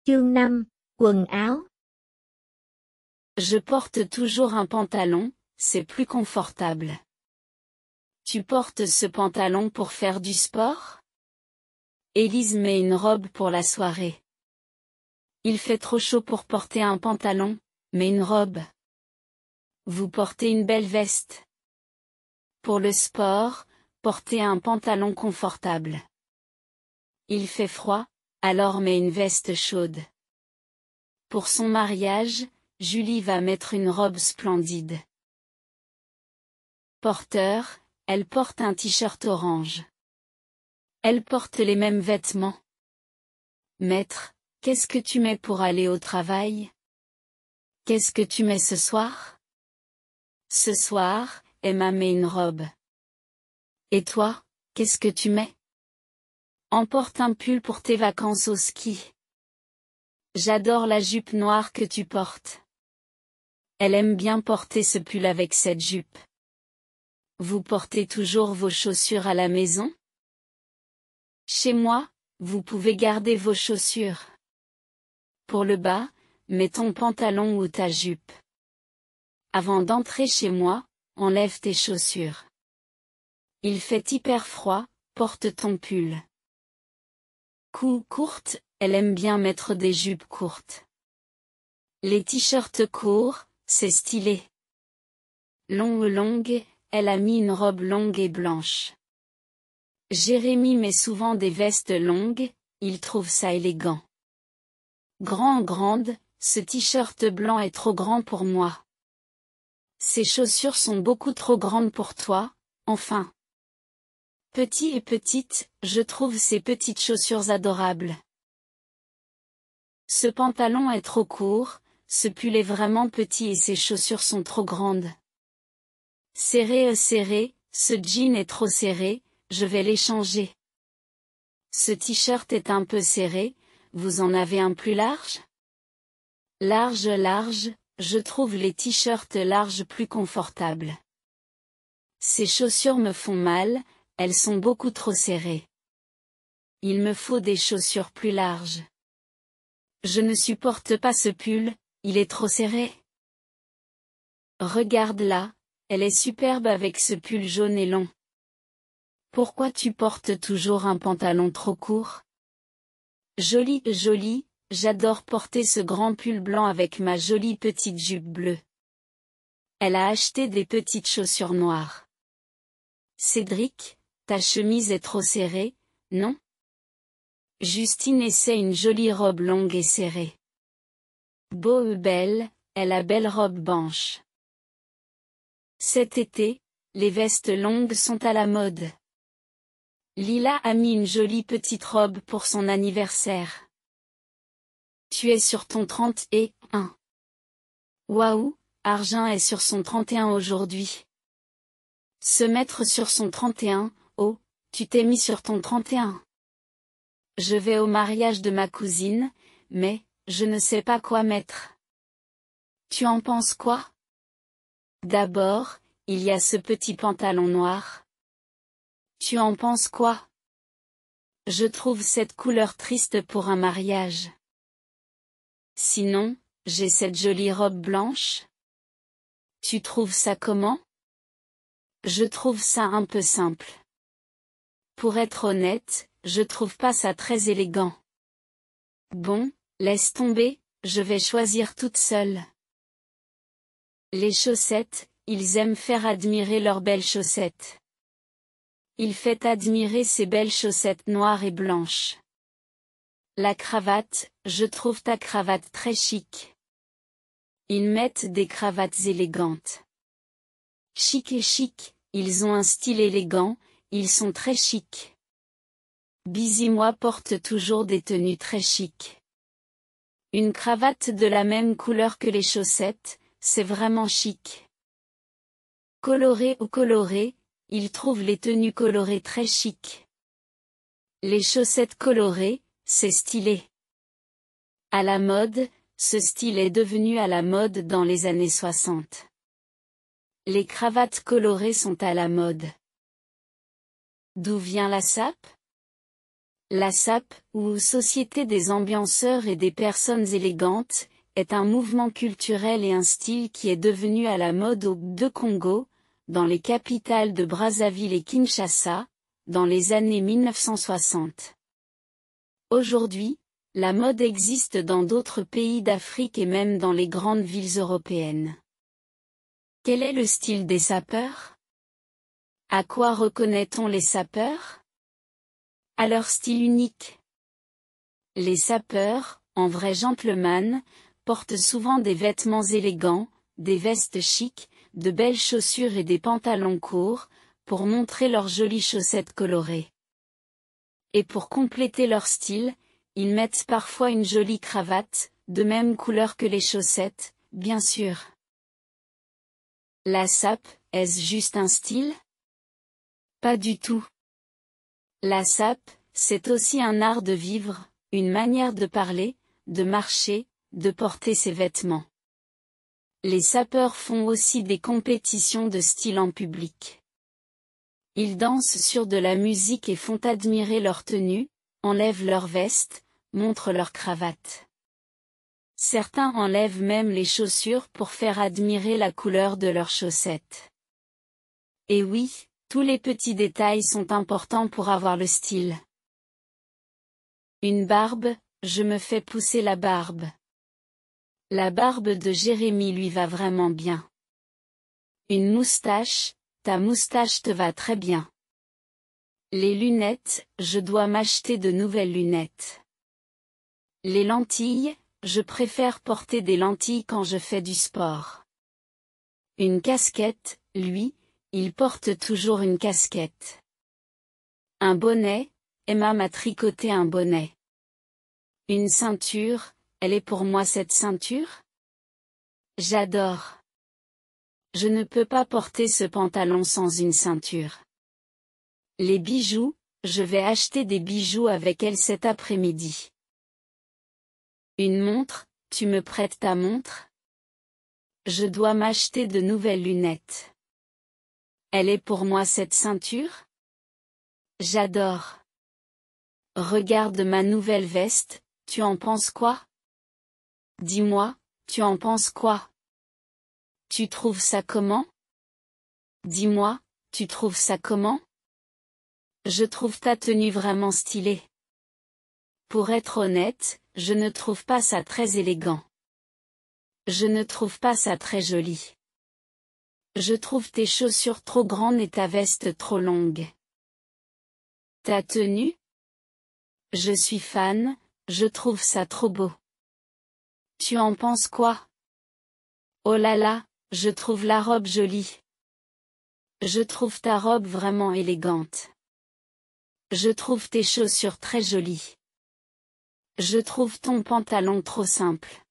Chương 5, quần áo. Je porte toujours un pantalon, c'est plus confortable. Tu portes ce pantalon pour faire du sport? Élise met une robe pour la soirée. Il fait trop chaud pour porter un pantalon, mais une robe. Vous portez une belle veste. Pour le sport, portez un pantalon confortable. Il fait froid, alors mets une veste chaude. Pour son mariage, Julie va mettre une robe splendide. Porteur, elle porte un t-shirt orange. Elle porte les mêmes vêtements. Maître, qu'est-ce que tu mets pour aller au travail? Qu'est-ce que tu mets ce soir? Ce soir, Emma met une robe. Et toi, qu'est-ce que tu mets? Emporte un pull pour tes vacances au ski. J'adore la jupe noire que tu portes. Elle aime bien porter ce pull avec cette jupe. Vous portez toujours vos chaussures à la maison? Chez moi, vous pouvez garder vos chaussures. Pour le bas, mets ton pantalon ou ta jupe. Avant d'entrer chez moi, enlève tes chaussures. Il fait hyper froid, porte ton pull. Cou courte, elle aime bien mettre des jupes courtes. Les t-shirts courts, c'est stylé. Longue, elle a mis une robe longue et blanche. Jérémy met souvent des vestes longues, il trouve ça élégant. Grande, ce t-shirt blanc est trop grand pour moi. Ces chaussures sont beaucoup trop grandes pour toi, enfin. Petit et petite, je trouve ces petites chaussures adorables. Ce pantalon est trop court, ce pull est vraiment petit et ces chaussures sont trop grandes. Serré, ce jean est trop serré, je vais l'échanger. Ce t-shirt est un peu serré, vous en avez un plus large? Large, je trouve les t-shirts larges plus confortables. Ces chaussures me font mal, elles sont beaucoup trop serrées. Il me faut des chaussures plus larges. Je ne supporte pas ce pull, il est trop serré. Regarde-la, elle est superbe avec ce pull jaune et long. Pourquoi tu portes toujours un pantalon trop court? Joli, j'adore porter ce grand pull blanc avec ma jolie petite jupe bleue. Elle a acheté des petites chaussures noires. Cédric, ta chemise est trop serrée, non? Justine essaie une jolie robe longue et serrée. Belle, elle a belle robe blanche. Cet été, les vestes longues sont à la mode. Lila a mis une jolie petite robe pour son anniversaire. Tu es sur ton 31. Waouh, Argent est sur son 31 aujourd'hui. Se mettre sur son 31, oh, tu t'es mis sur ton 31. Je vais au mariage de ma cousine, mais, je ne sais pas quoi mettre. Tu en penses quoi? D'abord, il y a ce petit pantalon noir. Tu en penses quoi? Je trouve cette couleur triste pour un mariage. Sinon, j'ai cette jolie robe blanche. Tu trouves ça comment? Je trouve ça un peu simple. Pour être honnête, je trouve pas ça très élégant. Bon, laisse tomber, je vais choisir toute seule. Les chaussettes, ils aiment faire admirer leurs belles chaussettes. Il fait admirer ses belles chaussettes noires et blanches. La cravate, je trouve ta cravate très chic. Ils mettent des cravates élégantes. Chic et chic, ils ont un style élégant, ils sont très chics. Biz et moi porte toujours des tenues très chic. Une cravate de la même couleur que les chaussettes, c'est vraiment chic. Coloré ou coloré, ils trouvent les tenues colorées très chic. Les chaussettes colorées, c'est stylé. À la mode, ce style est devenu à la mode dans les années 60. Les cravates colorées sont à la mode. D'où vient la sape? La SAP, ou Société des ambianceurs et des personnes élégantes, est un mouvement culturel et un style qui est devenu à la mode au Congo, dans les capitales de Brazzaville et Kinshasa, dans les années 1960. Aujourd'hui, la mode existe dans d'autres pays d'Afrique et même dans les grandes villes européennes. Quel est le style des sapeurs? À quoi reconnaît-on les sapeurs? À leur style unique. Les sapeurs, en vrais gentlemen, portent souvent des vêtements élégants, des vestes chics, de belles chaussures et des pantalons courts, pour montrer leurs jolies chaussettes colorées. Et pour compléter leur style, ils mettent parfois une jolie cravate, de même couleur que les chaussettes, bien sûr. La SAP, est-ce juste un style? Pas du tout. La SAP, c'est aussi un art de vivre, une manière de parler, de marcher, de porter ses vêtements. Les sapeurs font aussi des compétitions de style en public. Ils dansent sur de la musique et font admirer leur tenue, enlèvent leur veste, montrent leur cravate. Certains enlèvent même les chaussures pour faire admirer la couleur de leurs chaussettes. Et oui, tous les petits détails sont importants pour avoir le style. Une barbe, je me fais pousser la barbe. La barbe de Jérémy lui va vraiment bien. Une moustache, ta moustache te va très bien. Les lunettes, je dois m'acheter de nouvelles lunettes. Les lentilles, je préfère porter des lentilles quand je fais du sport. Une casquette, lui, il porte toujours une casquette. Un bonnet, Emma m'a tricoté un bonnet. Une ceinture, elle est pour moi cette ceinture? J'adore. Je ne peux pas porter ce pantalon sans une ceinture. Les bijoux, je vais acheter des bijoux avec elle cet après-midi. Une montre, tu me prêtes ta montre? Je dois m'acheter de nouvelles lunettes. Elle est pour moi cette ceinture? J'adore. Regarde ma nouvelle veste, tu en penses quoi? Dis-moi, tu en penses quoi? Tu trouves ça comment? Dis-moi, tu trouves ça comment? Je trouve ta tenue vraiment stylée. Pour être honnête, je ne trouve pas ça très élégant. Je ne trouve pas ça très joli. Je trouve tes chaussures trop grandes et ta veste trop longue. Ta tenue? Je suis fan, je trouve ça trop beau. Tu en penses quoi? Oh là là, je trouve la robe jolie. Je trouve ta robe vraiment élégante. Je trouve tes chaussures très jolies. Je trouve ton pantalon trop simple.